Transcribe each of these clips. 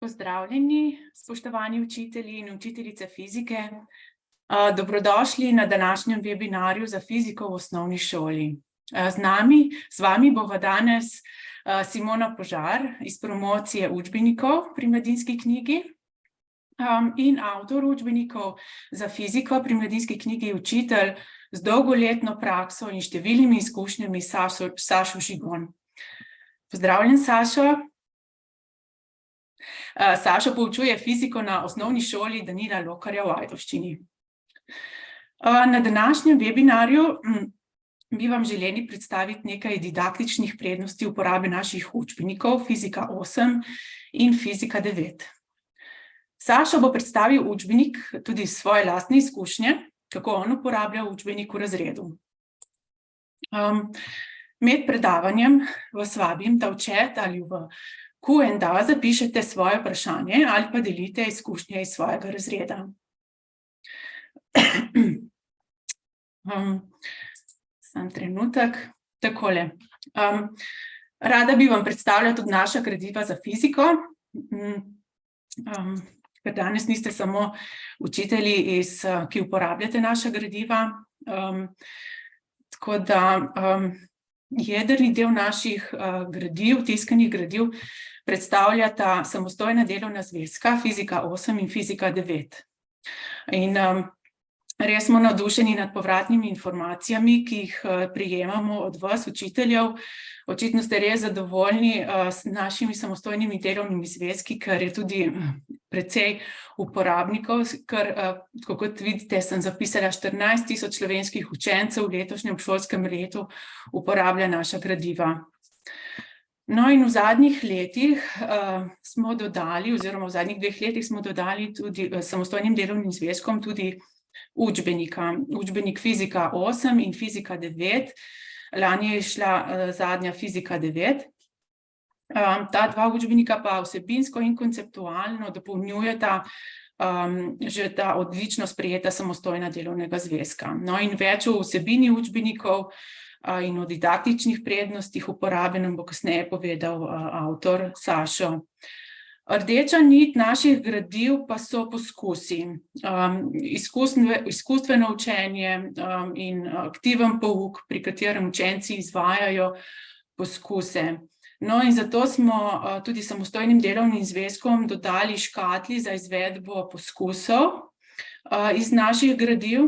Pozdravljeni, spoštovani učitelji in učiteljice fizike. Dobrodošli na današnjem webinarju za fiziko v osnovni šoli. Z vami bova danes Simona Požar iz promocije učbenikov pri Mladinski knjigi in avtor učbenikov za fiziko pri Mladinski knjigi, učitelj z dolgoletno prakso in številnimi izkušnjami, Sašo Žigon. Pozdravljen, Sašo. Sašo poučuje fiziko na osnovni šoli Danila Lokarja v Ajdovščini. Na današnjem webinarju bi vam želeli predstaviti nekaj didaktičnih prednosti uporabe naših učbenikov Fizika 8 in Fizika 9. Sašo bo predstavil učbenik tudi svoje lastne izkušnje, kako on uporablja učbenik v razredu. Med predavanjem vas vabim, da v chat ali v Q&A zapišete svoje vprašanje ali pa delite izkušnje iz svojega razreda. Samo trenutek. Takole. Rada bi vam predstavila tudi naša gradiva za fiziko, ker danes niste samo učitelji, ki uporabljate naša gradiva. Tako da jedrni del naših gradiv, tiskanih gradiv, predstavljata samostojna delovna zvezka Fizika 8 in Fizika 9. In res smo navdušeni nad povratnimi informacijami, ki jih prejemamo od vas, učiteljev. Očitno ste res zadovoljni s našimi samostojnimi delovnimi zvezki, ker je tudi precej uporabnikov, ker, tako kot vidite, sem zapisala 14.000 slovenskih učencev v letošnjem šolskem letu uporablja naša gradiva. No, in v zadnjih letih smo dodali, oziroma v zadnjih 2 letih smo dodali tudi samostojnim delovnim zvezkom tudi učbenika. Učbenik Fizika 8 in Fizika 9. Lani je šla zadnja Fizika 9. Ta dva učbenika pa vsebinsko in konceptualno dopolnjujeta že ta odlično sprejeta samostojna delovnega zvezka. No, in več o vsebini učbenikov in o didaktičnih prednostih uporabe nam bo kasneje povedal avtor Sašo. Rdeča nit naših gradiv pa so poskusi, izkustveno učenje in aktiven pouk, pri katerem učenci izvajajo poskuse. No, in zato smo tudi samostojnim delovnim zvezkom dodali škatli za izvedbo poskusov iz naših gradiv.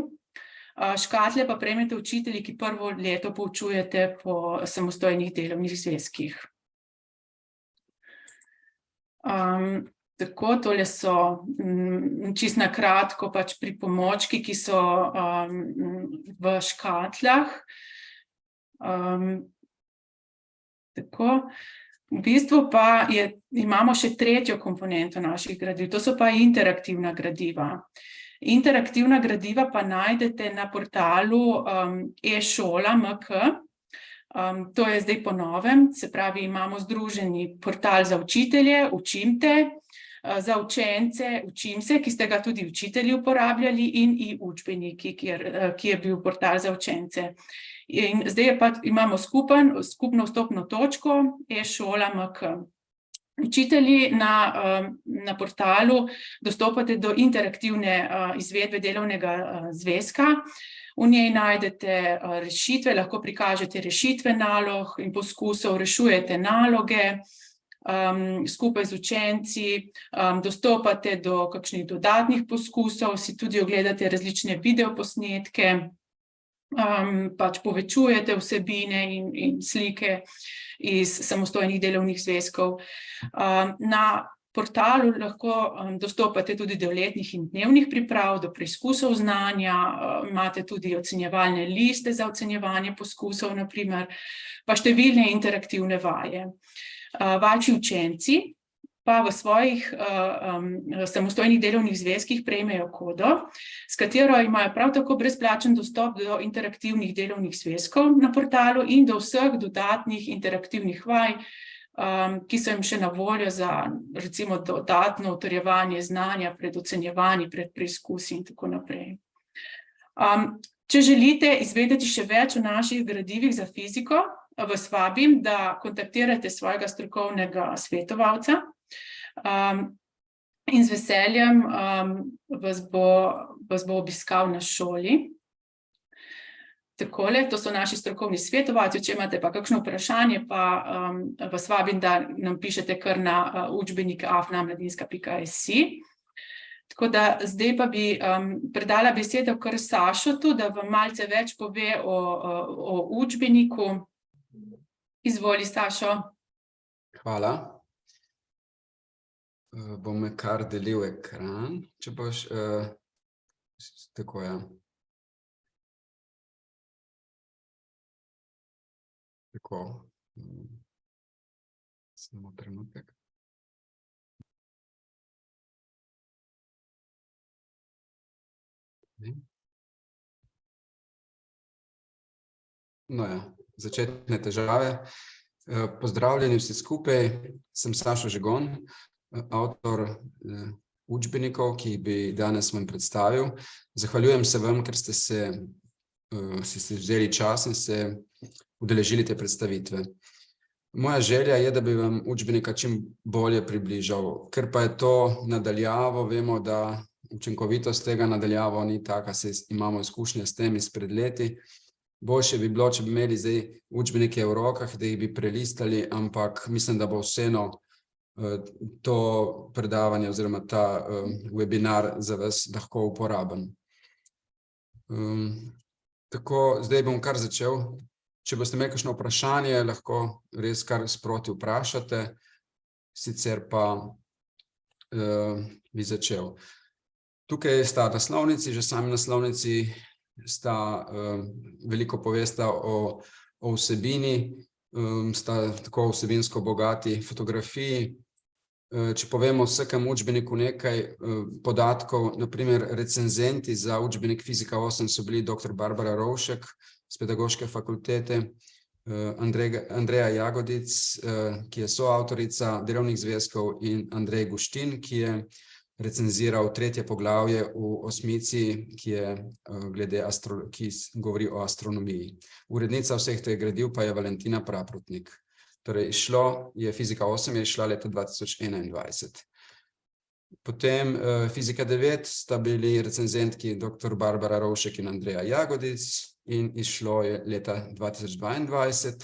Škatle pa prejmete učitelji, ki prvo leto poučujete po samostojnih delovnih zvezkih. Tako, tole so čisto na kratko pač pripomočki, ki so v škatlah. Tako, v bistvu pa imamo še tretjo komponento naših gradiv, to so pa interaktivna gradiva. Interaktivna gradiva pa najdete na portalu e-šola.mk. To je zdaj po novem, se pravi, imamo združeni portal za učitelje, Učimte, za učence, Učimse, ki ste ga tudi učitelji uporabljali, in i-učbeniki, ki je bil portal za učence. In zdaj pa imamo skupno vstopno točko e-šola.mk. Učitelji na portalu dostopate do interaktivne izvedbe delovnega zvezka. V njej najdete rešitve, lahko prikažete rešitve nalog in poskusov, rešujete naloge skupaj z učenci, dostopate do kakšnih dodatnih poskusov, si tudi ogledate različne videoposnetke, pač povečujete vsebine in slike iz samostojnih delovnih zvezkov. Na portalu lahko dostopate tudi do letnih in dnevnih priprav, do preizkusov znanja, imate tudi ocenjevalne liste za ocenjevanje poskusov, na primer, pa številne interaktivne vaje. Vaši učenci pa v svojih samostojnih delovnih zvezkih prejmejo kodo, s katero imajo prav tako brezplačen dostop do interaktivnih delovnih zvezkov na portalu in do vseh dodatnih interaktivnih vaj, ki so jim še na voljo za, recimo, dodatno utrjevanje znanja pred ocenjevanji, pred preizkusi in tako naprej. Če želite izvedeti še več o naših gradivih za fiziko, vas vabim, da kontaktirate svojega strokovnega svetovalca. in z veseljem vas bo obiskal na šoli. Takole, to so naši strokovni svetovalci, če imate pa kakšno vprašanje, pa vas vabim, da nam pišete kar na učbenik@mladinska.si. Tako da zdaj pa bi predala besedo kar Sašotu, da vam malce več pove o učbeniku. Izvoli, Sašo. Hvala. Bom kar delil ekran, če boš tako, ja. Tako. Samo trenutek. No ja, začetne težave. Pozdravljeni vsi skupaj, sem Sašo Žigon, avtor učbenikov, ki bi danes vam predstavil. Zahvaljujem se vam, ker ste si vzeli čas in se udeležili te predstavitve. Moja želja je, da bi vam učbenika čim bolje približal, ker pa je to nadaljavo, vemo, da učinkovitost tega nadaljavo ni taka, imamo izkušnje s tem izpred leti. Boljše bi bilo, če bi imeli zdaj učbenike v rokah, da jih bi prelistali, ampak mislim, da bo vseeno to predavanje oziroma ta webinar za vas lahko uporaben. Tako, zdaj bom kar začel. Če boste imeli kakšno vprašanje, lahko res kar sproti vprašate, sicer pa bi začel. Tukaj sta naslovnici, že sami naslovnici sta veliko povesta o vsebini, sta tako vsebinsko bogati fotografiji. Če povemo o vsakem učbeniku nekaj podatkov, na primer recenzenti za učbenik Fizika 8 so bili dr. Barbara Rovšek z Pedagoške fakultete, Andreja Jagodic, ki je soavtorica delovnih zvezkov, in Andrej Guštin, ki je recenziral 3. poglavje v osmici, ki govori o astronomiji. Urednica vseh teh gradiv pa je Valentina Praprotnik. Torej, Fizika 8 je izšla leta 2021. Potem Fizika 9 sta bili recenzentki dr. Barbara Rovšek in Andreja Jagodic in izšlo je leta 2022.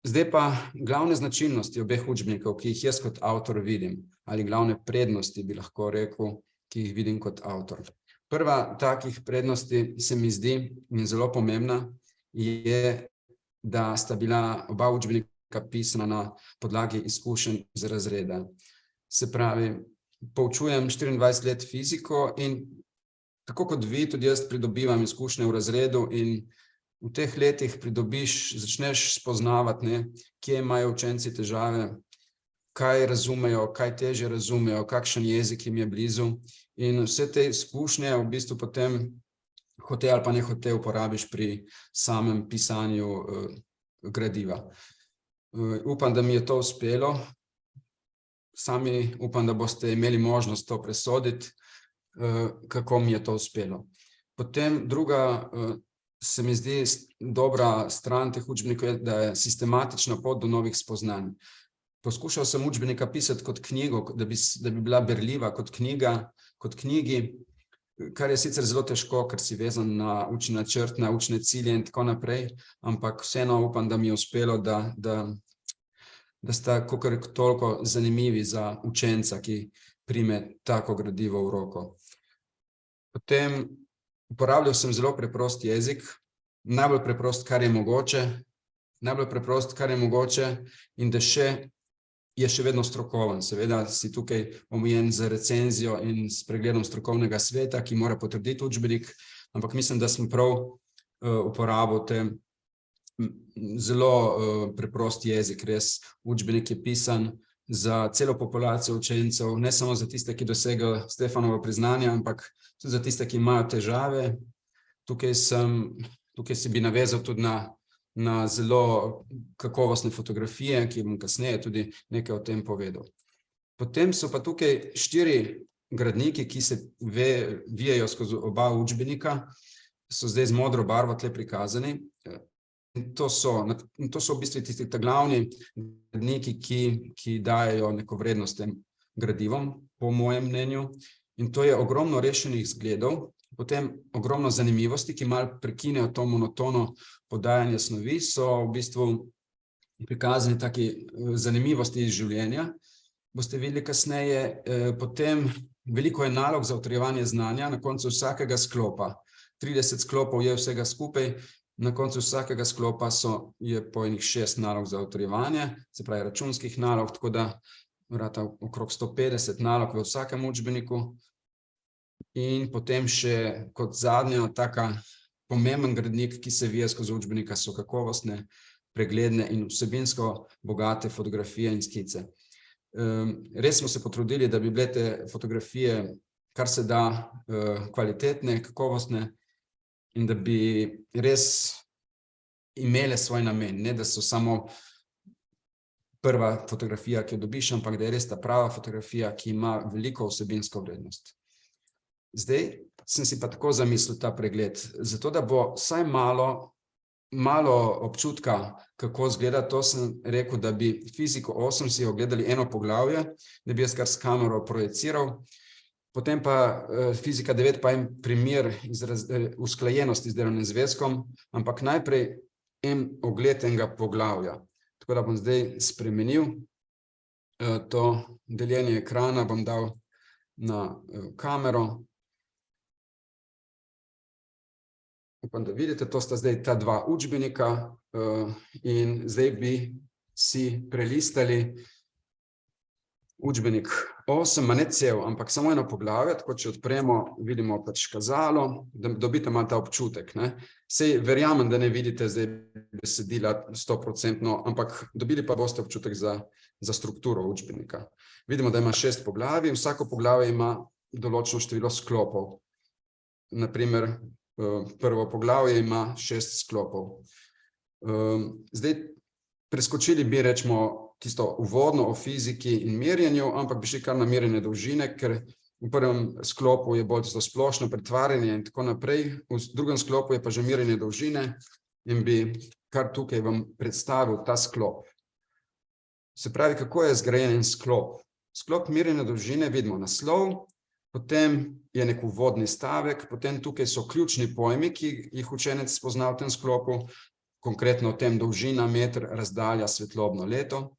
Zdaj pa glavne značilnosti obeh učbenikov, ki jih jaz kot avtor vidim, ali glavne prednosti bi lahko rekel, ki jih vidim kot avtor. Prva takih prednosti se mi zdi in zelo pomembna je, da sta bila oba učbenika pisana na podlagi izkušenj iz razreda. Se pravi, poučujem 24 let fiziko in tako kot vi, tudi jaz pridobivam izkušnje v razredu in v teh letih začneš spoznavati, kje imajo učenci težave, kaj razumejo, kaj težje razumejo, kakšen jezik jim je blizu. In vse te izkušnje v bistvu potem hote ali pa ne hote uporabiš pri samem pisanju gradiva. Upam, da mi je to uspelo. Sami upam, da boste imeli možnost to presoditi, kako mi je to uspelo. Potem druga se mi zdi dobra stran teh učbenikov je, da je sistematična pot do novih spoznanj. Poskušal sem učbenika pisati kot knjigo, da bi bila berljiva kot knjigi, kar je sicer zelo težko, ker si vezan na učni načrt, na učne cilje in tako naprej, ampak vseeno upam, da mi je uspelo, da sta kakor toliko zanimivi za učenca, ki prime tako gradivo v roko. Potem uporabljal sem zelo preprost jezik, najbolj preprost, kar je mogoče, in da je še vedno strokoven. Seveda si tukaj omejen z recenzijo in s pregledom strokovnega sveta, ki mora potrditi učbenik, ampak mislim, da sem prav uporabil te zelo preprost jezik, res učbenik je pisan za celo populacijo učencev, ne samo za tiste, ki dosegajo Stefanovo priznanje, ampak tudi za tiste, ki imajo težave. Tukaj si bi navezal tudi na zelo kakovostne fotografije, ki bom kasneje tudi nekaj o tem povedal. Potem so pa tukaj 4 gradniki, ki se vijejo skozi oba učbenika, so zdaj z modro barvo tle prikazani. To so v bistvu tisti glavni gradniki, ki dajejo neko vrednost tem gradivom, po mojem mnenju, in to je ogromno rešenih zgledov, potem ogromno zanimivosti, ki malo prekinejo to monotono podajanje snovi, so v bistvu prikazani taki zanimivosti iz življenja. Boste videli kasneje, potem veliko je nalog za utrjevanje znanja na koncu vsakega sklopa. 30 sklopov je vsega skupaj, na koncu vsakega sklopa je po enih 6 nalog za utrjevanje, se pravi računskih nalog, tako da vrata okrog 150 nalog v vsakem učbeniku. In potem še kot zadnja taka pomemben gradnik, ki se vije skozi učbenika, so kakovostne, pregledne in vsebinsko bogate fotografije in skice. Res smo se potrudili, da bi bile te fotografije kar se da kvalitetne, kakovostne in da bi res imele svoj namen, ne da so samo prva fotografija, ki jo dobiš, ampak da je res ta prava fotografija, ki ima veliko vsebinsko vrednost. Zdaj sem si pa tako zamislil ta pregled, zato da bo vsaj malo občutka, kako izgleda, to sem rekel, da bi fiziko 8 si ogledali eno poglavje, da bi jaz kar s kamero projeciral, potem pa fizika 9 pa en primer usklajenosti z delovnim zvezkom, ampak najprej en ogled enega poglavja. Tako da bom zdaj spremenil to deljenje ekrana, bom dal na kamero. Upam, da vidite, to sta zdaj ta dva učbenika in zdaj bi si prelistali učbenik 8, ne cel, ampak samo eno poglavje, tako če odpremo, vidimo pač kazalo, da dobite malo ta občutek. Sej verjamem, da ne vidite zdaj besedila 100%, ampak dobili pa boste občutek za strukturo učbenika. Vidimo, da ima 6 poglavij, vsako poglavje ima določeno število sklopov. Naprimer, prvo poglavje ima 6 sklopov. Zdaj preskočili bi, rečemo, tisto uvodno o fiziki in merjenju, ampak bi šli kar na merjenje dolžine, ker v prvem sklopu je bolj tisto splošno pretvarjanje in tako naprej, v drugem sklopu je pa že merjenje dolžine in bi kar tukaj vam predstavil ta sklop. Se pravi, kako je zgrajen en sklop? Sklop merjenja dolžine, vidimo naslov, potem je nek uvodni stavek, potem tukaj so ključni pojmi, ki jih učenec spozna v tem sklopu, konkretno o tem dolžina, meter, razdalja, svetlobno leto.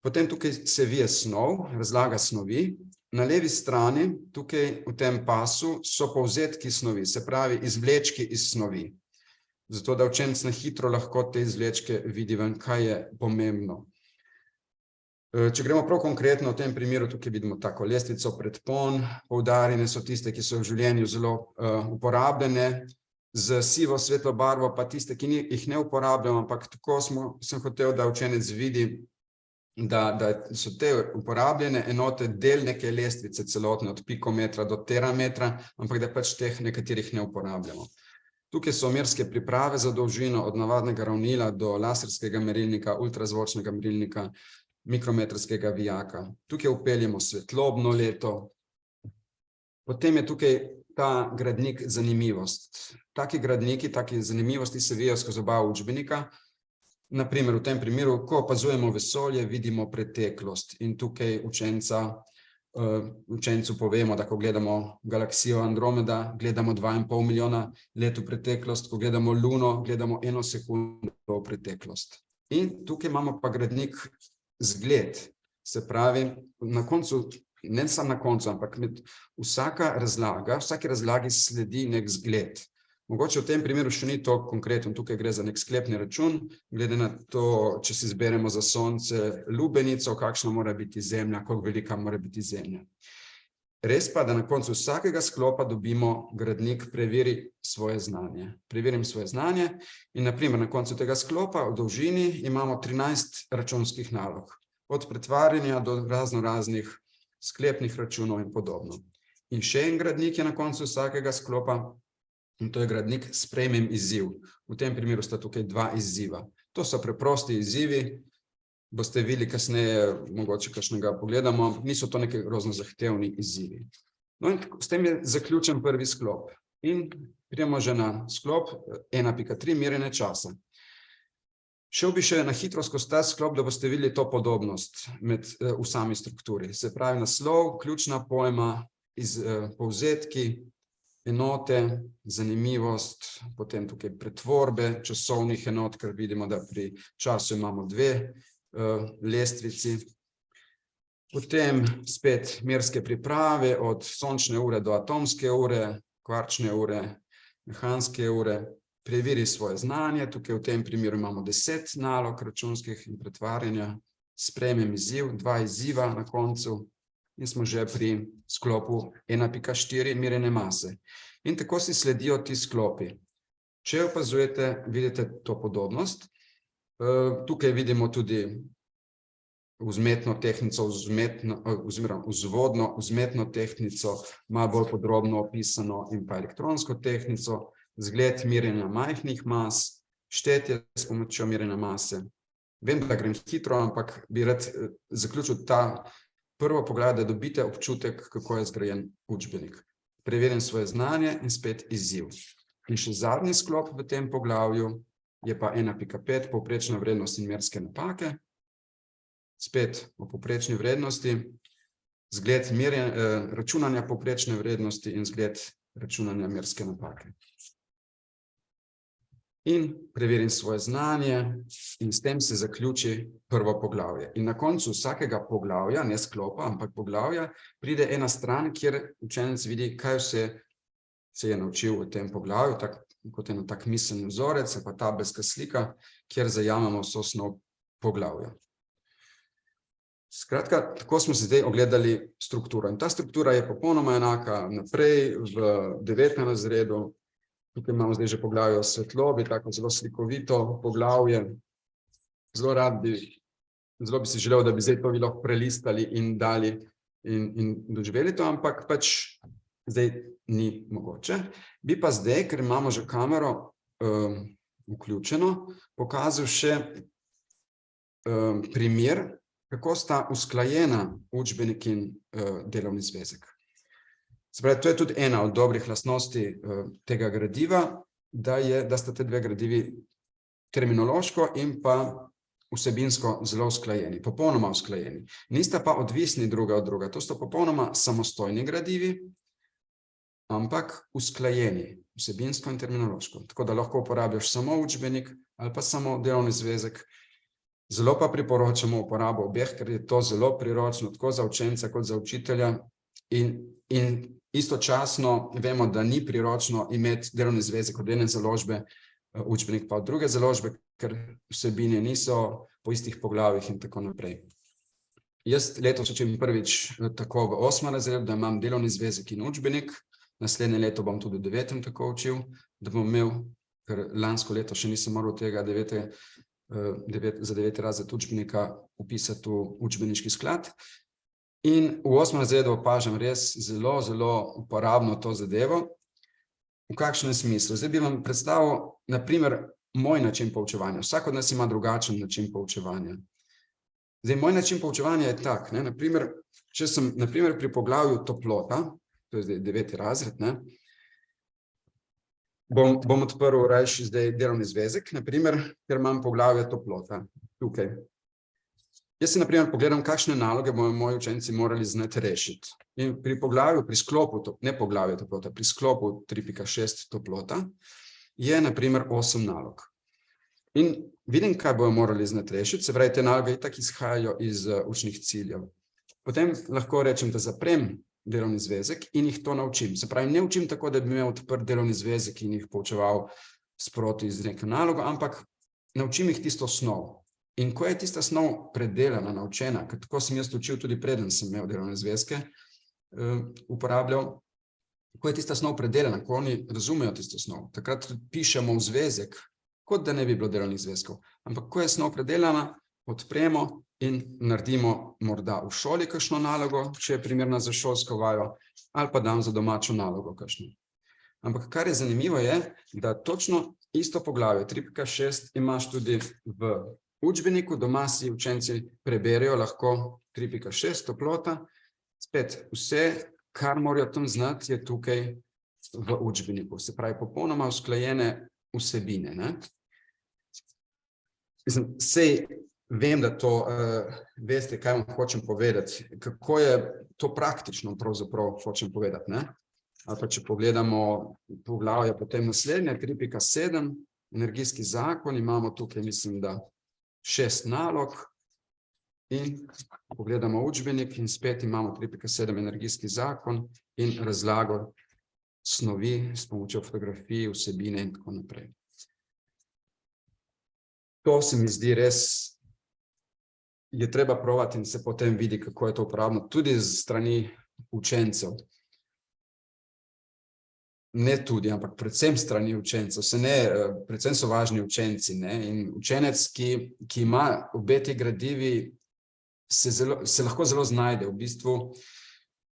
Potem tukaj se vije snov, razlaga snovi. Na levi strani, tukaj v tem pasu, so povzetki snovi, se pravi izvlečki iz snovi. Zato, da učenec na hitro lahko te izvlečke vidi ven, kaj je pomembno. Če gremo prav konkretno v tem primeru, tukaj vidimo tako lestvico predpon, poudarjene so tiste, ki so v življenju zelo uporabljene, z sivo svetlo barvo pa tiste, ki jih ne uporabljamo, ampak tako sem hotel, da učenec vidi, da so te uporabljene enote del neke lestvice celotne, od pikometra do terametra, ampak da pač teh nekaterih ne uporabljamo. Tukaj so merske priprave za dolžino, od navadnega ravnila do laserskega merilnika, ultrazvočnega merilnika, mikrometrskega vijaka. Tukaj vpeljemo svetlobno leto. Potem je tukaj ta gradnik zanimivost. Taki gradniki, taki zanimivosti se vijejo skozi oba učbenika. Naprimer, v tem primeru, ko opazujemo vesolje, vidimo preteklost in tukaj učencu povemo, da ko gledamo galaksijo Andromeda, gledamo 2,5 milijona let v preteklost, ko gledamo Luno, gledamo 1 sekundo v preteklost. In tukaj imamo pa gradnik zgled, se pravi, na koncu, ne samo na koncu, ampak vsaki razlagi sledi nek zgled. Mogoče v tem primeru še ni to konkretno, tukaj gre za nek sklepni račun, glede na to, če si izberemo za sonce lubenico, kakšna mora biti zemlja, koliko velika mora biti zemlja. Res pa, da na koncu vsakega sklopa dobimo gradnik preveri svoje znanje. Preverim svoje znanje in naprimer na koncu tega sklopa v dolžini imamo 13 računskih nalog. Od pretvarjanja do raznih sklepnih računov in podobno. In še en gradnik je na koncu vsakega sklopa in to je gradnik sprejmem izziv. V tem primeru sta tukaj 2 izziva. To so preprosti izzivi. Boste videli kasneje, mogoče kakšnega pogledamo, ampak niso to neki grozno zahtevni izzivi. No in s tem je zaključen prvi sklop. In pridemo že na sklop 1.3 merjenje časa. Šel bi še na hitro skozi ta sklop, da boste videli to podobnost v sami strukturi. Se pravi naslov, ključna pojma, povzetki, enote, zanimivost, potem tukaj pretvorbe časovnih enot, ker vidimo, da pri času imamo dve lestvici. Potem spet merske priprave od sončne ure do atomske ure, kvarčne ure, mehanske ure. Preveri svoje znanje, tukaj v tem primeru imamo 10 nalog računskih in pretvarjanja, sprejmem izziv, 2 izziva na koncu in smo že pri sklopu 1.4 merjene mase. In tako si sledijo ti sklopi. Če opazujete, vidite to podobnost. Tukaj vidimo tudi vzmetno tehtnico, oziroma vzvodno vzmetno tehtnico, malo bolj podrobno opisano in pa elektronsko tehtnico, zgled merjenja majhnih mas, štetje s pomočjo merjenja mase. Vem, da grem hitro, ampak bi rad zaključil ta prvo poglavje, da dobite občutek, kako je zgrajen učbenik. Preverim svoje znanje in spet izziv. In še zadnji sklop v tem poglavju je pa 1.5, povprečna vrednost in merske napake. Spet o povprečni vrednosti, zgled računanja povprečne vrednosti in zgled računanja merske napake. In preverim svoje znanje in s tem se zaključi prvo poglavje. In na koncu vsakega poglavja, ne sklopa, ampak poglavja, pride ena stran, kjer učenec vidi, kaj vse se je naučil v tem poglavju, kot en tak miselni vzorec, pa tabelska slika, kjer zajamemo vso snov poglavja. Skratka, tako smo se zdaj ogledali strukturo. In ta struktura je popolnoma enaka naprej v 9. razredu. Tukaj imamo zdaj že poglavje o svetlobi, tako zelo slikovito poglavje. Zelo bi si želel, da bi zdaj to vi lahko prelistali in dali in doživeli to, ampak pač zdaj ni mogoče. Bi pa zdaj, ker imamo že kamero vključeno, pokazal še primer, kako sta usklajena učbenik in delovni zvezek. Se pravi, to je tudi ena od dobrih lastnosti tega gradiva, da sta te dve gradivi terminološko in pa vsebinsko zelo usklajeni, popolnoma usklajeni. Nista pa odvisni druga od druga, to sta popolnoma samostojni gradivi, ampak usklajeni, vsebinsko in terminološko. Tako da lahko uporabljaš samo učbenik ali pa samo delovni zvezek. Zelo pa priporočamo uporabo obeh, ker je to zelo priročno, tako za učenca kot za učitelja. In istočasno vemo, da ni priročno imeti delovni zvezek od ene založbe, učbenik pa od druge založbe, ker vsebine niso po istih poglavjih in tako naprej. Jaz letos učim prvič tako v 8. razredu, da imam delovni zvezek in učbenik. Naslednje leto bom tudi v 9. tako učil, da bom imel, ker lansko leto še nisem moral tega za 9. razred učbenika upisati v učbeniški sklad. In v 8. razredu opažam res zelo, zelo uporabno to zadevo. V kakšnem smislu? Zdaj bi vam predstavil, na primer, moj način poučevanja. Vsak od nas ima drugačen način poučevanja. Zdaj, moj način poučevanja je tak, na primer, če sem pri poglavju toplota, to je zdaj 9. razred, bom odprl rajši zdaj delovni zvezek, na primer, ker imam poglavje toplota tukaj. Jaz si na primer pogledam, kakšne naloge bomo moji učenci morali znati rešiti. In pri poglavju, pri sklopu, ne poglavje toplota, pri sklopu 3.6 toplota je na primer 8 nalog. In vidim, kaj bojo morali znati rešiti, se pravi, te naloge itak izhajajo iz učnih ciljev. Potem lahko rečem, da zaprem delovni zvezek in jih to naučim. Se pravi, ne učim tako, da bi imel odprt delovni zvezek in jih poučeval sproti z neko nalogo, ampak naučim jih tisto snov. In ko je tista snov predelana, naučena, ker tako sem jaz učil tudi preden sem imel delovne zvezke, uporabljal, ko je tista snov predelana, ko oni razumejo tisto snov, takrat pišemo v zvezek, kot da ne bi bilo delovnih zvezkov. Ampak ko je snov predelana, odpremo in naredimo morda v šoli kakšno nalogo, če je primerna za šolsko vajo, ali pa dam za domačo nalogo kakšno. Ampak kar je zanimivo je, da točno isto poglavje 3.6 imaš tudi v učbeniku, doma si učenci preberijo lahko 3.6 toplota, spet vse, kar morajo tam znati, je tukaj v učbeniku. Se pravi, popolnoma usklajene vsebine. Sej vem, da to veste, kaj vam hočem povedati. Kako je to praktično pravzaprav hočem povedati, ne? Ali pa če pogledamo poglavje potem naslednje, 3.7, energijski zakon, imamo tukaj, mislim, da 6 nalog in pogledamo učbenik in spet imamo 3.7 energijski zakon in razlago snovi s pomočjo fotografij, vsebine in tako naprej. To se mi zdi res, je treba provati in se potem vidi, kako je to uporabno, tudi z strani učencev. Ne tudi, ampak predvsem strani učencev. Predvsem so važni učenci, ne? In učenec, ki ima obe ti gradivi, se lahko zelo znajde, v bistvu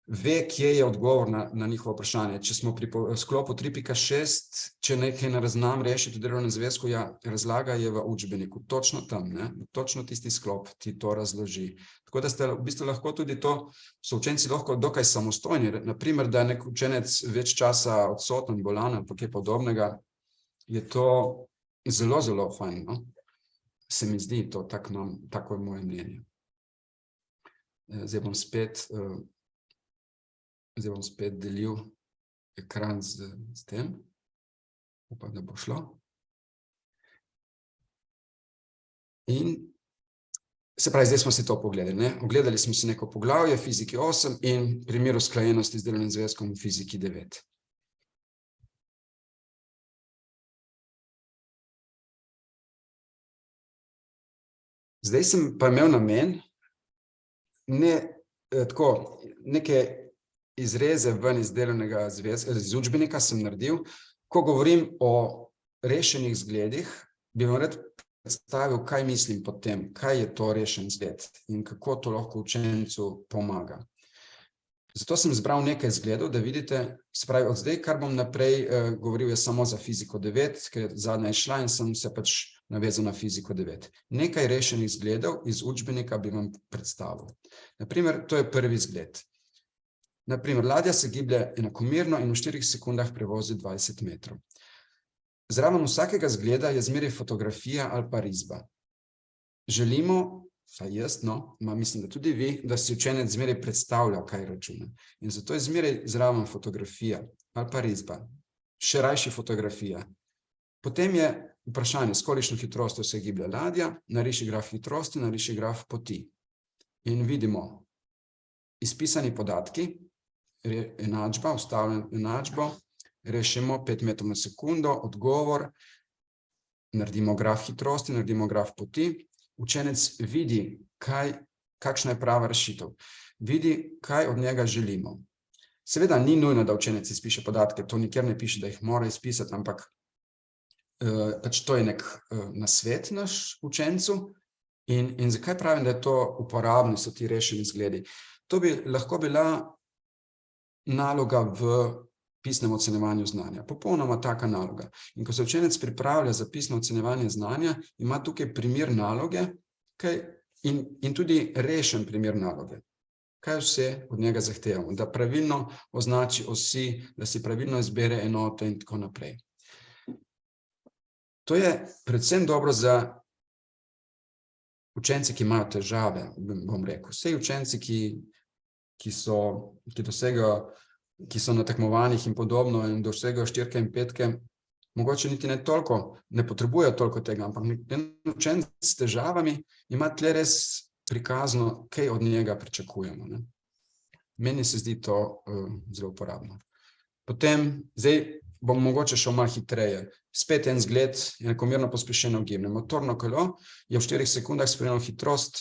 ve, kje je odgovor na njihovo vprašanje. Če smo pri sklopu 3.6, če nekaj ne znam rešiti v delovnem zvezku, ja, razlaga je v učbeniku, točno tam, ne? Točno tisti sklop ti to razloži. Tako da ste v bistvu lahko tudi to, so učenci lahko dokaj samostojni. Naprimer, da je nek učenec več časa odsoten, bolan ali kaj podobnega, je to zelo, zelo fajn, no? Se mi zdi to, tako je moje mnenje. Zdaj bom spet delil ekran s tem. Upam, da bo šlo. In se pravi, zdaj smo si to pogledali, ne? Ogledali smo si neko poglavje fiziki 8 in primer usklajenosti z delovnim zvezkom v fiziki 9. Zdaj sem pa imel namen, neke izreze ven iz delovnega zvezka, iz učbenika sem naredil. Ko govorim o rešenih zgledih, bi vam rad predstavil, kaj mislim pod tem, kaj je to rešen zgled in kako to lahko učencu pomaga. Zato sem izbral nekaj zgledov, da vidite, se pravi, od zdaj, kar bom naprej govoril, je samo za fiziko 9, ker zadnja je šla in sem se pač navezal na fiziko 9. Nekaj rešenih zgledov iz učbenika bi vam predstavil. Naprimer, to je prvi zgled. Naprimer, ladja se giblje enakomerno in v 4 sekundah prevozi 20 metrov. Zraven vsakega zgleda je zmeraj fotografija ali pa risba. Želimo, saj jaz, mislim, da tudi vi, da si učenec zmeraj predstavlja, kaj računa. In zato je zmeraj zraven fotografija ali pa risba. Še rajši fotografija. Potem je vprašanje, s kolikšno hitrostjo se giblje ladja, nariši graf hitrosti, nariši graf poti. In vidimo izpisani podatki, enačba, vstavljeno enačbo, rešimo 5 metrov na sekundo, odgovor, naredimo graf hitrosti, naredimo graf poti. Učenec vidi, kakšna je prava rešitev. Vidi, kaj od njega želimo. Seveda ni nujno, da učenec izpiše podatke, to nikjer ne piše, da jih mora izpisati, ampak pač to je nek nasvet naš učencu. In zakaj pravim, da je to uporabno, so ti rešeni zgledi? To bi lahko bila naloga v pisnem ocenjevanju znanja. Popolnoma taka naloga. In ko se učenec pripravlja za pisno ocenjevanje znanja, ima tukaj primer naloge in tudi rešen primer naloge. Kaj vse od njega zahtevamo? Da pravilno označi osi, da si pravilno izbere enote in tako naprej. To je predvsem dobro za učence, ki imajo težave, bom rekel. Vsej učenci, ki so na tekmovanjih in podobno in dosegajo 4 in 5, mogoče niti ne potrebujejo toliko tega, ampak učenec s težavami ima tle res prikazano, kaj od njega pričakujemo. Ne? Meni se zdi to zelo uporabno. Potem, zdaj bom mogoče šel malo hitreje. Spet en zgled, enakomerno pospešeno gibanje. Motorno kolo je v 4 sekundah spremenilo hitrost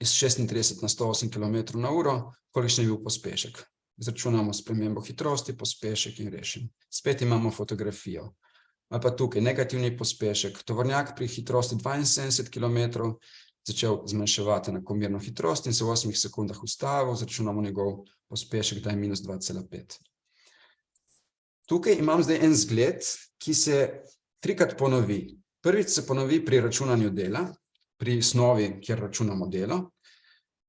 iz 36 na 108 km/h, kolikšen je bil pospešek. Izračunamo spremembo hitrosti, pospešek in rešen. Spet imamo fotografijo. Ali pa tukaj negativni pospešek. Tovornjak pri hitrosti 72 km začel zmanjševati enakomerno hitrost in se v 8 sekundah ustavil, izračunamo njegov pospešek, da je minus 2,5. Tukaj imam zdaj en zgled, ki se 3-krat ponovi. Prvič se ponovi pri računanju dela, pri snovi, kjer računamo delo.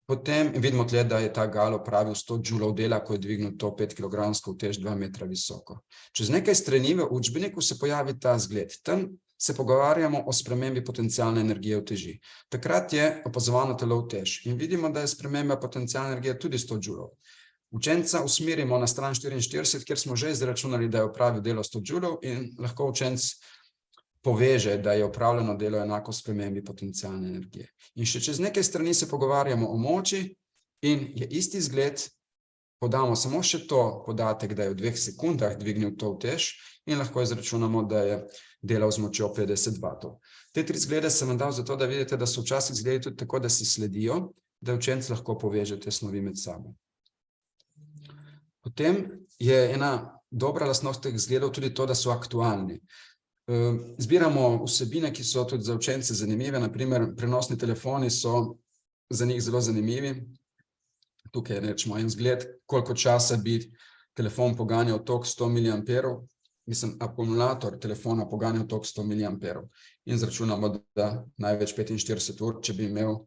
Potem vidimo tle, da je ta gal opravil 100 džulov dela, ko je dvignil to 5 kg utež 2 metra visoko. Čez nekaj strani v učbeniku se pojavi ta zgled. Tam se pogovarjamo o spremembi potencialne energije v teži. Takrat je opazovano telo utež in vidimo, da je sprememba potencialne energije tudi 100 džulov. Učenca usmerimo na stran 44, kjer smo že izračunali, da je opravil delo 100 džulov in lahko učenc poveže, da je opravljeno delo enako spremembi potencialne energije. In še čez nekaj strani se pogovarjamo o moči in je isti zgled, podamo samo še to podatek, da je v 2 sekundah dvignil to utež in lahko izračunamo, da je delal z močjo 50 vatov. Te 3 zglede sem vam dal zato, da vidite, da so včasih zgledi tudi tako, da si sledijo, da učenc lahko poveže te snovi med sabo. Potem je ena dobra lastnost teh zgledov tudi to, da so aktualni. Zbiramo vsebine, ki so tudi za učence zanimive, naprimer prenosni telefoni so za njih zelo zanimivi. Tukaj je rečemo en zgled, koliko časa bi telefon poganjal tok 100 mAh, akumulator telefona poganjal tok 100 mAh in zračunamo, da največ 45 ur, če bi imel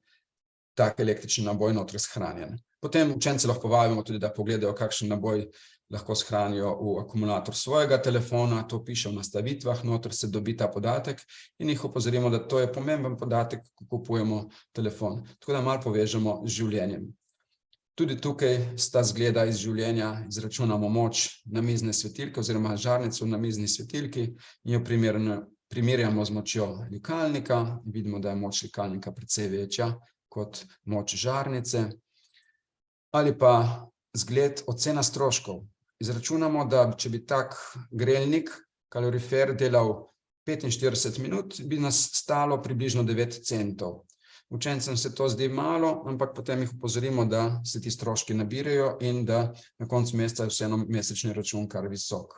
tak električni naboj notri shranjen. Potem učence lahko vabimo tudi, da pogledajo, kakšen naboj lahko shranijo v akumulator svojega telefona, to piše v nastavitvah, noter se dobi ta podatek in jih opozorimo, da to je pomemben podatek, ko kupujemo telefon. Tako da malo povežemo z življenjem. Tudi tukaj sta zgleda iz življenja, izračunamo moč namizne svetilke oziroma žarnico v namizni svetilki in jo primerjamo z močjo likalnika. Vidimo, da je moč likalnika precej večja kot moč žarnice. Ali pa zgled ocena stroškov. Izračunamo, da če bi tak grelnik, kalorifer, delal 45 minut, bi nas stalo približno 9 centov. Učencem se to zdi malo, ampak potem jih opozorimo, da se ti stroški nabirajo in da na koncu meseca je vseeno mesečni račun kar visok.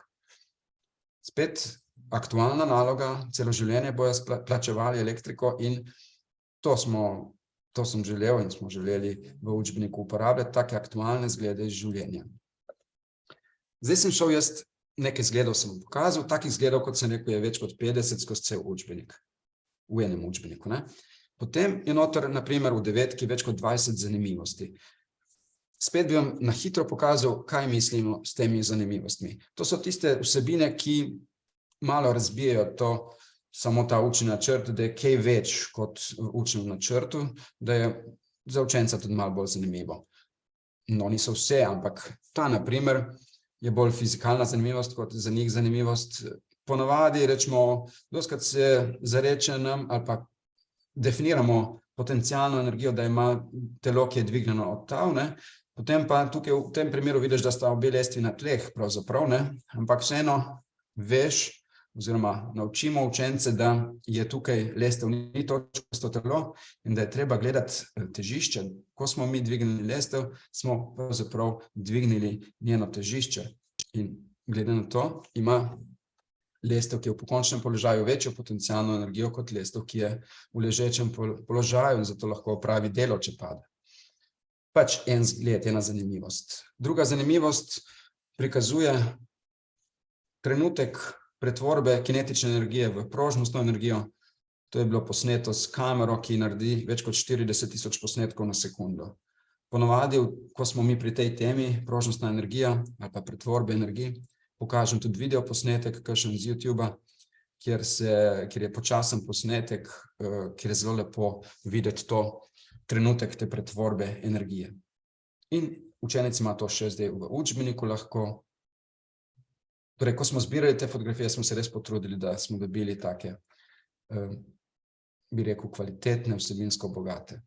Spet aktualna naloga, celo življenje bojo plačevali elektriko in to sem želel in smo želeli v učbeniku uporabljati, take aktualne zglede iz življenja. Zdaj sem šel jaz, nekaj zgledov sem pokazal, takih zgledov, kot sem rekel, je več kot 50 skozi cel učbenik, v enem učbeniku, ne. Potem je noter, na primer, v 9 več kot 20 zanimivosti. Spet bi vam na hitro pokazal, kaj mislimo s temi zanimivostmi. To so tiste vsebine, ki malo razbijajo to, samo ta učni načrt, da je kaj več kot v učnem načrtu, da je za učenca tudi malo bolj zanimivo. No, niso vse, ampak ta, na primer, je bolj fizikalna zanimivost kot za njih zanimivost. Ponavadi, rečemo, dostikrat se zareče nam ali pa definiramo potencialno energijo, da ima telo, ki je dvignjeno od tal, ne. Potem pa tukaj v tem primeru vidiš, da sta obe lestvi na tleh, pravzaprav, ne, ampak vseeno veš oziroma naučimo učence, da je tukaj lestev ni točkasto telo in da je treba gledati težišče. Ko smo mi dvignili lestev, smo pravzaprav dvignili njeno težišče in glede na to ima lestev, ki je v pokončnem položaju, večjo potencialno energijo kot lestev, ki je v ležečem položaju in zato lahko opravi delo, če pade. Pač en zgled, ena zanimivost. Druga zanimivost prikazuje trenutek pretvorbe kinetične energije v prožnostno energijo. To je bilo posneto s kamero, ki naredi več kot 40.000 posnetkov na sekundo. Ponavadi, ko smo mi pri tej temi, prožnostna energija ali pa pretvorbe energij, pokažem tudi video posnetek, kakšen z YouTubea, kjer je počasen posnetek, kjer je zelo lepo videti to trenutek te pretvorbe energije. In učenec ima to še zdaj v učbeniku lahko. Torej, ko smo zbirali te fotografije, smo se res potrudili, da smo dobili take, bi rekel, kvalitetne, vsebinsko bogate.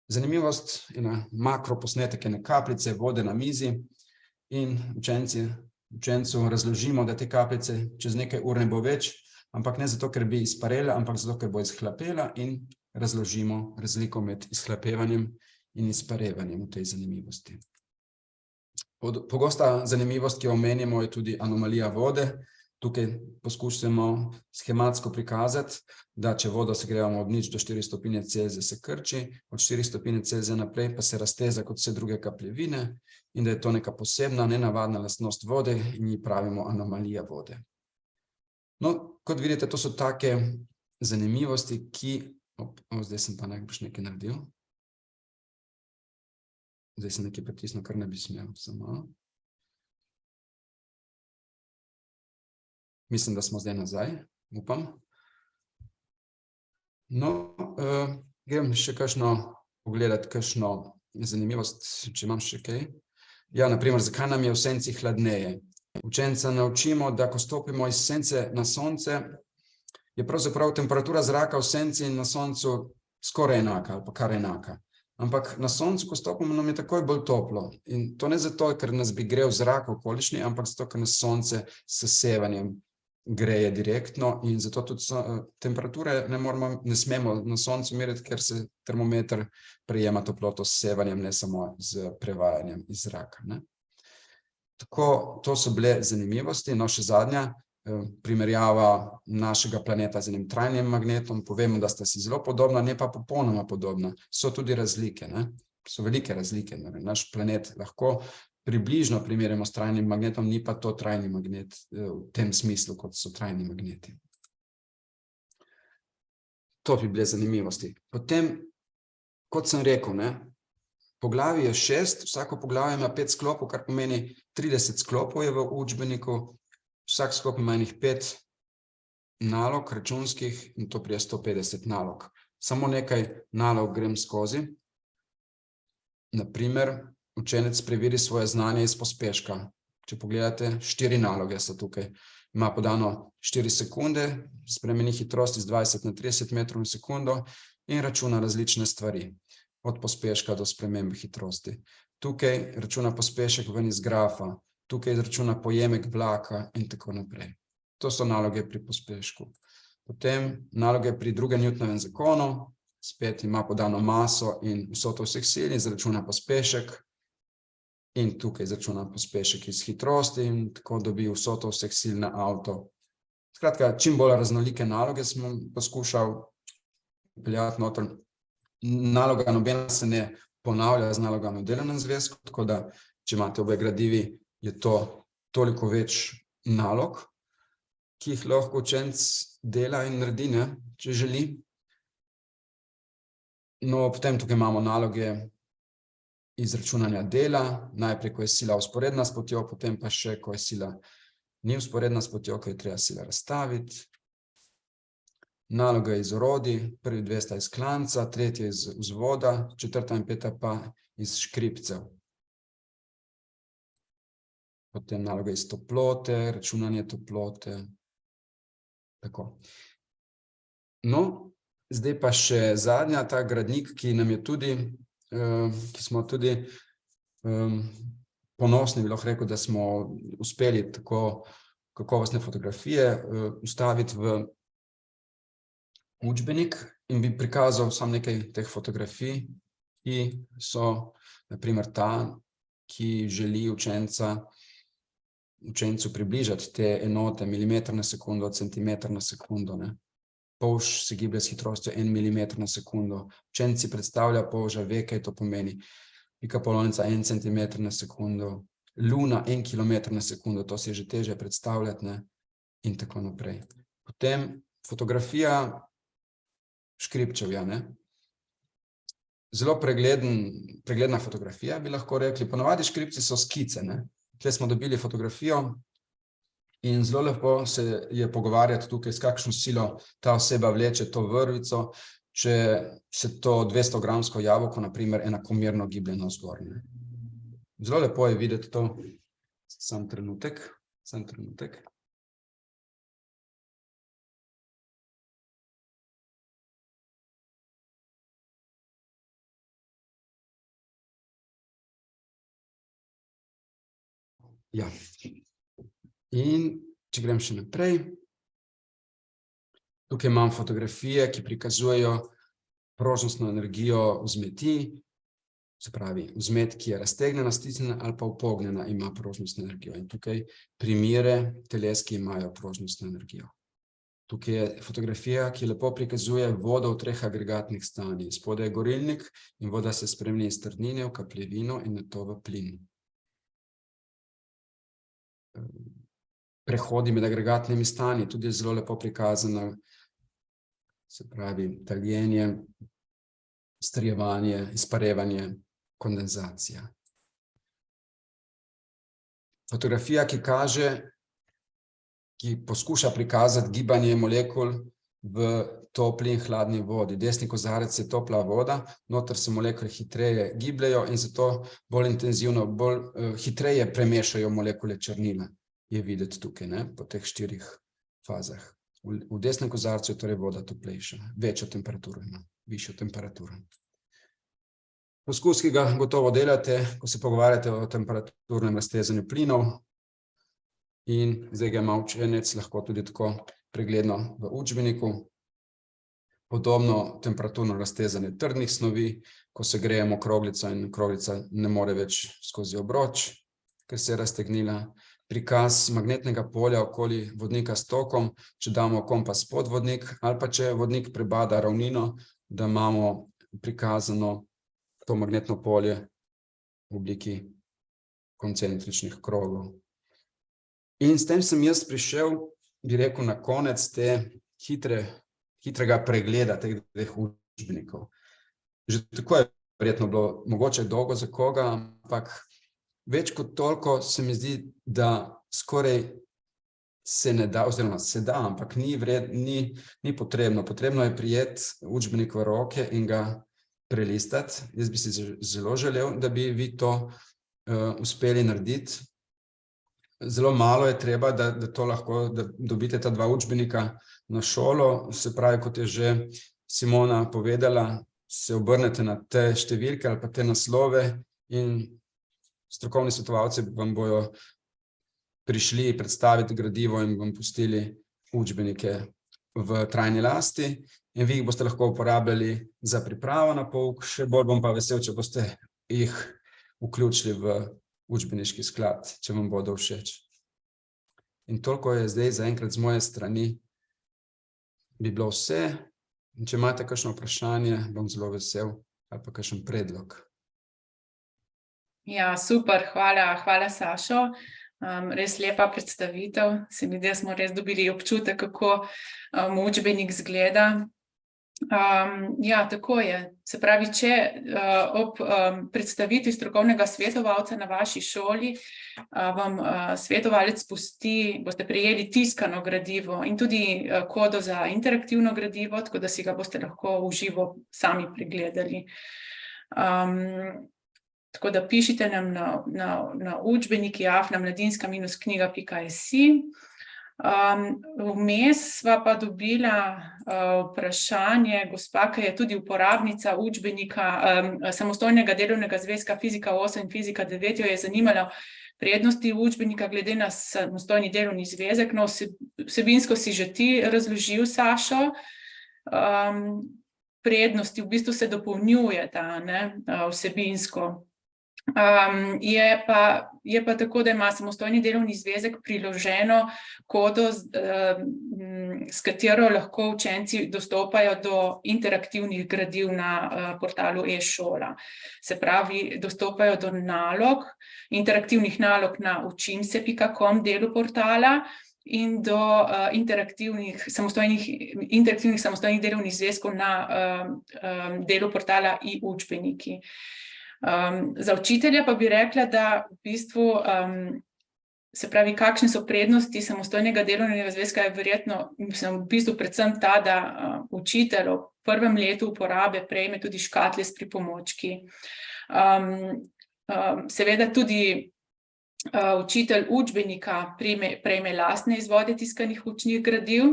Zanimivost, ena makroposnetek, ene kapljice vode na mizi in učencu razložimo, da te kapljice čez nekaj ur ne bo več, ampak ne zato, ker bi izparela, ampak zato, ker bo izhlapela in razložimo razliko med izhlapevanjem in izparevanjem v tej zanimivosti. Pogosta zanimivost, ki jo omenimo, je tudi anomalija vode. Tukaj poskušamo schematsko prikazati, da če vodo segrevamo od 0 do 4 stopinje Celzija se krči, od 4 stopinje Celzija naprej pa se razteza kot vse druge kapljevine in da je to neka posebna, nenavadna lastnost vode in ji pravimo anomalija vode. No, kot vidite, to so take zanimivosti, ki... Zdaj sem pa najbrž nekaj naredil. Zdaj sem nekaj pritisnil, kar ne bi smel, samo. Mislim, da smo zdaj nazaj, upam. No, grem še pogledati kakšno zanimivost, če imam še kaj. Ja, na primer, zakaj nam je v senci hladneje? Učenca naučimo, da ko stopimo iz sence na sonce, je pravzaprav temperatura zraka v senci in na soncu skoraj enaka ali pa kar enaka. Ampak na soncu, ko stopimo, nam je takoj bolj toplo. In to ne zato, ker nas bi grel zrak okolišni, ampak zato, ker nas sonce s sevanjem greje direktno in zato tudi temperature ne smemo na soncu meriti, ker se termometer prejema toploto s sevanjem, ne samo z prevajanjem iz zraka, ne. Tako, to so bile zanimivosti. No, še zadnja primerjava našega planeta z enim trajnim magnetom. Povemo, da sta si zelo podobna, ne pa popolnoma podobna. So tudi razlike, ne. So velike razlike. Naš planet lahko približno primerjamo s trajnim magnetom, ni pa to trajni magnet v tem smislu, kot so trajni magneti. To bi bile zanimivosti. Potem, kot sem rekel, ne, poglavij je 6, vsako poglavje ima 5 sklopov, kar pomeni 30 sklopov je v učbeniku, vsak sklop ima enih 5 nalog računskih in to prije 150 nalog. Samo nekaj nalog grem skozi. Na primer, učenec preveri svoje znanje iz pospeška. Če pogledate, 4 naloge so tukaj. Ima podano 4 sekunde, spremeni hitrost iz 20 na 30 metrov na sekundo in računa različne stvari. Od pospeška do spremembe hitrosti. Tukaj računa pospešek ven iz grafa, tukaj računa pojemek vlaka in tako naprej. To so naloge pri pospešku. Potem naloge pri drugem Newtonovem zakonu, spet ima podano maso in vsoto vseh sil, izračuna pospešek in tukaj izračuna pospešek iz hitrosti in tako dobi vsoto vseh sil na avto. Skratka, čim bolj raznolike naloge sem poskušal peljati noter. Naloga nobena se ne ponavlja z nalogami v delovnem zvezku, tako da, če imate obe gradivi, je to toliko več nalog, ki jih lahko učenec dela in naredi, ne, če želi. No, potem tukaj imamo naloge izračunanja dela, najprej, ko je sila vzporedna s potjo, potem pa še, ko je sila ni vzporedna s potjo, ko je treba sila razstaviti. Naloga iz orodij, prvi 2 sta iz klanca, tretja iz vzvoda, 4. in 5. pa iz škripcev. Potem naloga iz toplote, računanje toplote. Tako. No, zdaj pa še zadnja, ta gradnik, ki nam je tudi, ki smo tudi ponosni, bi lahko rekel, da smo uspeli tako kakovostne fotografije vstaviti v učbenik in bi prikazal samo nekaj teh fotografij, ki so, na primer ta, ki želi učencu približati te enote, milimeter na sekundo, centimeter na sekundo, ne. Polž se giblje s hitrostjo 1 milimeter na sekundo. Učenec si predstavlja polža, ve, kaj to pomeni. Pika polonica 1 centimeter na sekundo, luna 1 kilometer na sekundo, to si je že težje predstavljati, ne, in tako naprej. Potem fotografija škripčev, ja, ne. Zelo pregledna fotografija, bi lahko rekli. Ponavadi škripci so skice, ne. Tule smo dobili fotografijo in zelo lepo se je pogovarjati tukaj, s kakšno silo ta oseba vleče to vrvico, če se to 200-gramsko jabolko, na primer, enakomerno giblje navzgor, ne. Zelo lepo je videti to. Samo trenutek. Ja. In če grem še naprej. Tukaj imam fotografije, ki prikazujejo prožnostno energijo vzmeti, se pravi, vzmet, ki je raztegnjena, stisnjena ali pa upognjena, ima prožnostno energijo. In tukaj primere teles, ki imajo prožnostno energijo. Tukaj je fotografija, ki lepo prikazuje vodo v 3 agregatnih stanjih. Spodaj je gorilnik in voda se spremeni iz trdnine v kapljevino in nato v plin. Prehodi med agregatnimi stanji, tudi zelo lepo prikazano, se pravi, taljenje, strjevanje, izparevanje, kondenzacija. Fotografija, ki poskuša prikazati gibanje molekul v topli in hladni vodi. Desni kozarec je topla voda, noter se molekule hitreje gibljajo in zato bolj intenzivno, hitreje premešajo molekule črnila. Je videti tukaj, ne, po teh 4 fazah. V desnem kozarcu je torej voda toplejša, večjo temperaturo ima, višjo temperaturo. Poskus, ki ga gotovo delate, ko se pogovarjate o temperaturnem raztezanju plinov, in zdaj ga ima učenec lahko tudi tako pregledno v učbeniku. Podobno temperaturno raztezanje trdnih snovi, ko se grejemo kroglico in kroglica ne more več skozi obroč, ker se je raztegnila. Prikaz magnetnega polja okoli vodnika s tokom, če damo kompas pod vodnik, ali pa če vodnik prebada ravnino, da imamo prikazano to magnetno polje v obliki koncentričnih krogov. In s tem sem jaz prišel, bi rekel, na konec te hitrega pregleda teh 2 učbenikov. Že tako je verjetno bilo mogoče dolgo za koga, ampak več kot toliko se mi zdi, da skoraj se ne da, oziroma se da, ampak ni potrebno. Potrebno je prijeti učbenik v roke in ga prelistati. Jaz bi si zelo želel, da bi vi to uspeli narediti. Zelo malo je treba, da to lahko, da dobite ta 2 učbenika na šolo. Se pravi, kot je že Simona povedala, se obrnete na te številke ali pa te naslove in strokovni svetovalci vam bojo prišli predstaviti gradivo in vam pustili učbenike v trajni lasti in vi jih boste lahko uporabljali za pripravo na pouk. Še bolj bom pa vesel, če boste jih vključili v učbeniški sklad, če vam bodo všeč. In toliko je zdaj zaenkrat z moje strani bi bilo vse. In če imate kakšno vprašanje, bom zelo vesel, ali pa kakšen predlog. Ja, super, hvala Sašo. Res lepa predstavitev. Se mi zdi, da smo res dobili občutek, kako učbenik izgleda. Ja, tako je. Se pravi, če ob predstavitvi strokovnega svetovalca na vaši šoli vam svetovalec pusti, boste prejeli tiskano gradivo in tudi kodo za interaktivno gradivo, tako da si ga boste lahko v živo sami pregledali. Tako da pišite nam na učbeniki@mladinska-knjiga.si. Vmes sva pa dobila vprašanje, gospa, ki je tudi uporabnica učbenika samostojnega delovnega zvezka Fizika 8 in Fizika 9, jo je zanimalo prednosti učbenika glede na samostojni delovni zvezek. No, vsebinsko si že ti razložil, Sašo. Prednosti v bistvu se dopolnjujeta, ne, vsebinsko. Je pa tako, da ima samostojni delovni zvezek priloženo kodo, s katero lahko učenci dostopajo do interaktivnih gradiv na portalu e-šola. Se pravi, dostopajo do interaktivnih nalog na učimse.com delu portala in do interaktivnih samostojnih delovnih zvezkov na delu portala e-učbeniki. Za učitelja pa bi rekla, da v bistvu, se pravi, kakšne so prednosti samostojnega delovnega zvezka, je verjetno, v bistvu predvsem ta, da učitelj v prvem letu uporabe prejme tudi škatlje s pripomočki. Seveda tudi učitelj učbenika prejme lastne izvode tiskanih učnih gradiv,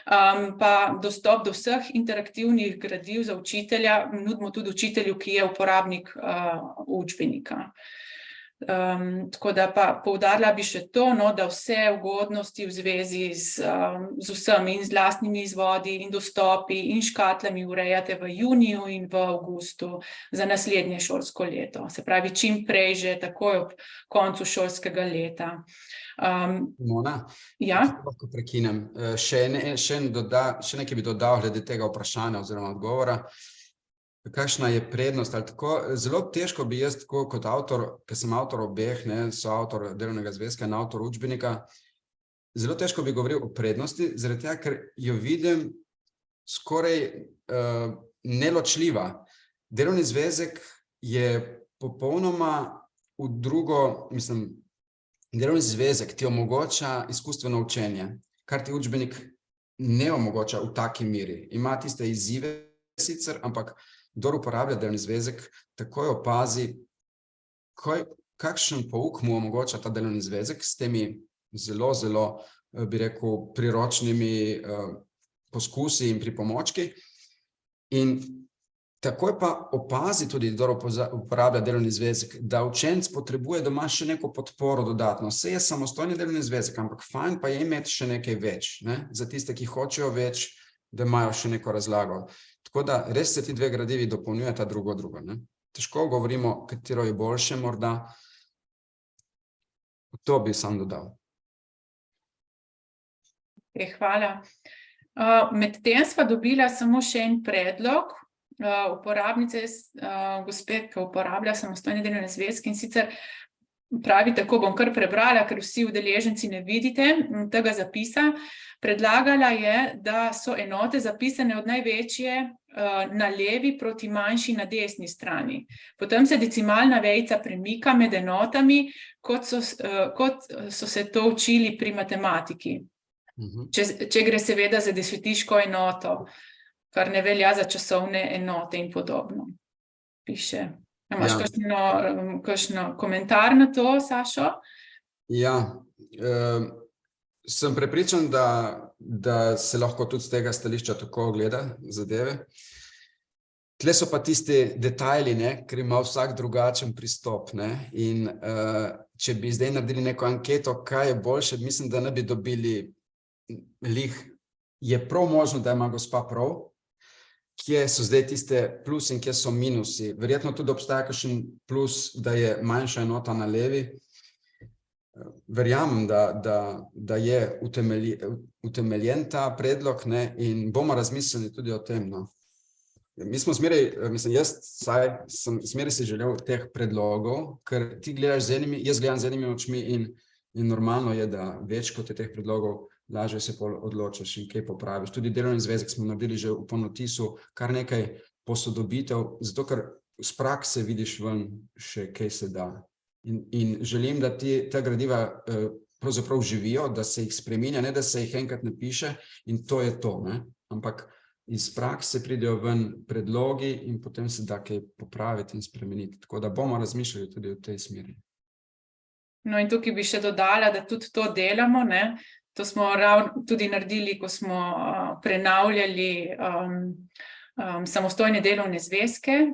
pa dostop do vseh interaktivnih gradiv za učitelja nudimo tudi učitelju, ki je uporabnik učbenika. Tako da pa poudarila bi še to, no, da vse ugodnosti v zvezi z vsemi in z lastnimi izvodi in dostopi in škatlami urejate v juniju in v avgustu za naslednje šolsko leto. Se pravi, čim prej, že takoj ob koncu šolskega leta. Simona, ja? lahko prekinem. Še nekaj bi dodal glede tega vprašanja oziroma odgovora. Kakšna je prednost ali tako? Zelo težko bi jaz tako kot avtor, ker sem avtor obeh, soavtor delovnega zvezka in avtor učbenika, zelo težko bi govoril o prednosti, zaradi tega, ker jo vidim skoraj neločljiva. Delovni zvezek je popolnoma delovni zvezek ti omogoča izkustveno učenje, kar ti učbenik ne omogoča v taki meri. Ima tiste izzive sicer, ampak kdor uporablja delovni zvezek, takoj opazi, kakšen pouk mu omogoča ta delovni zvezek s temi zelo, zelo, bi rekel, priročnimi poskusi in pripomočki. In takoj pa opazi tudi, kdor uporablja delovni zvezek, da učenec potrebuje doma še neko podporo dodatno. Saj je samostojni delovni zvezek, ampak fajn pa je imeti še nekaj več, ne? Za tiste, ki hočejo več, da imajo še neko razlago. Tako da res se ti dve gradivi dopolnjujeta drugo, ne? Težko govorimo, katero je boljše morda. To bi sam dodal. Hvala. Medtem sva dobila samo še en predlog uporabnice, gospe, ki uporablja samostojne delovne zvezke, in sicer pravi, tako bom kar prebrala, ker vsi udeleženci ne vidite tega zapisa. Predlagala je, da so enote zapisane od največje na levi proti manjši na desni strani. Potem se decimalna vejica premika med enotami, kot so se to učili pri matematiki. Če gre seveda za desetiško enoto, kar ne velja za časovne enote in podobno. Piše. Imaš kakšen komentar na to, Sašo? Ja, sem prepričan, da se lahko tudi z tega stališča tako gleda zadeve. Tle so pa tisti detajli, ne, ker ima vsak drugačen pristop, ne, in če bi zdaj naredili neko anketo, kaj je boljše, mislim, da ne bi dobili je prav možno, da ima gospa prav, kje so zdaj tiste plusi in kje so minusi. Verjetno tudi obstaja kakšen plus, da je manjša enota na levi. Verjamem, da je utemeljen ta predlog, ne, in bomo razmislili tudi o tem, no. Mi smo jaz sem zmeraj si želel teh predlogov, ker ti gledaš jaz gledam z enimi očmi in normalno je, da več kot je teh predlogov, lažje se odločaš in kaj popraviš. Tudi delovni zvezek smo naredili že v ponotisu kar nekaj posodobitev, zato ker z prakse vidiš ven še, kaj se da. In želim, da ta gradiva pravzaprav živijo, da se jih spreminja, ne da se jih enkrat napiše in to je to, ne? Ampak iz prakse pridejo ven predlogi in potem se da kaj popraviti in spremeniti. Tako da bomo razmišljali tudi v tej smeri. No, in tukaj bi še dodala, da tudi to delamo, ne? To smo tudi naredili, ko smo prenavljali samostojne delovne zvezke.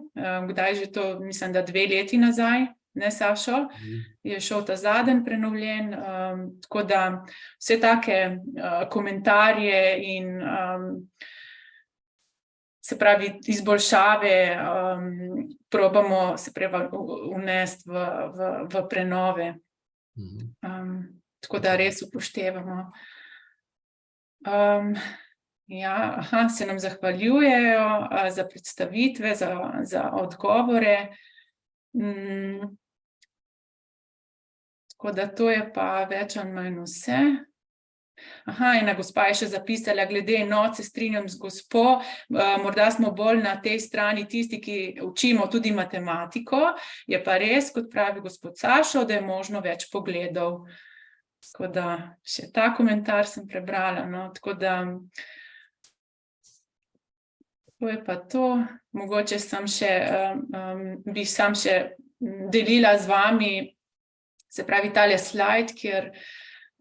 Kdaj že to, mislim, da 2 leti nazaj, ne, Sašo? Je šel ta zadnji prenovljen, tako da vse take komentarje in se pravi izboljšave probamo se vnesti v prenove. Tako da res upoštevamo. Se nam zahvaljujejo za predstavitve, za odgovore. Tako da to je pa več ali manj vse. Ena gospa je še zapisala, glede enot se strinjam z gospo, morda smo bolj na tej strani tisti, ki učimo tudi matematiko, je pa res, kot pravi gospod Sašo, da je možno več pogledov. Tako da še ta komentar sem prebrala, no, tako da to je pa to. Mogoče bi sam še delila z vami, se pravi tale slajd, kjer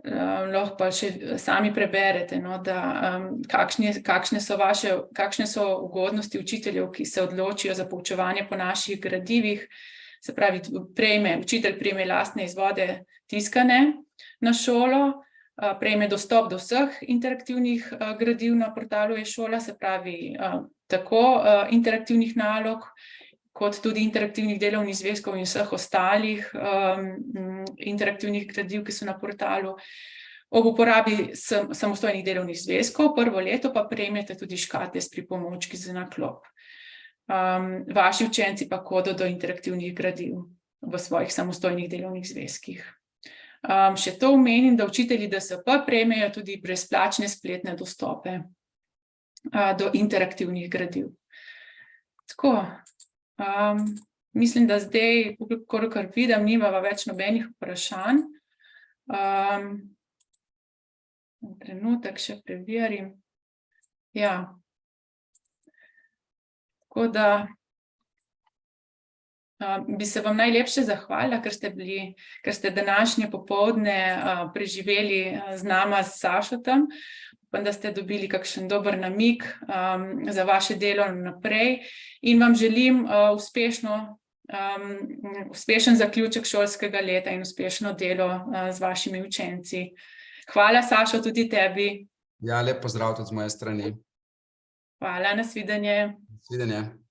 lahko pa še sami preberete, no, da kakšne so ugodnosti učiteljev, ki se odločijo za poučevanje po naših gradivih. Se pravi, učitelj prejme lastne izvode tiskane na šolo, prejme dostop do vseh interaktivnih gradiv na portalu e-šola, se pravi, tako interaktivnih nalog, kot tudi interaktivnih delovnih zvezkov in vseh ostalih interaktivnih gradiv, ki so na portalu. Ob uporabi samostojnih delovnih zvezkov prvo leto pa prejmete tudi škatle s pripomočki za naklop. Vaši učenci pa kodo do interaktivnih gradiv v svojih samostojnih delovnih zvezkih. Še to omenim, da učitelji DSP prejmejo tudi brezplačne spletne dostope do interaktivnih gradiv. Tako, mislim, da zdaj, kolikor vidim, nimava več nobenih vprašanj. Trenutek še preverim. Ja. Tako da bi se vam najlepše zahvalila, ker ste današnje popoldne preživeli z nama, s Sašotom. Upam, da ste dobili kakšen dober namig za vaše delo naprej in vam želim uspešen zaključek šolskega leta in uspešno delo z vašimi učenci. Hvala, Sašo, tudi tebi. Ja, lep pozdrav tudi z moje strani. Hvala, nasvidenje. Nasvidenje.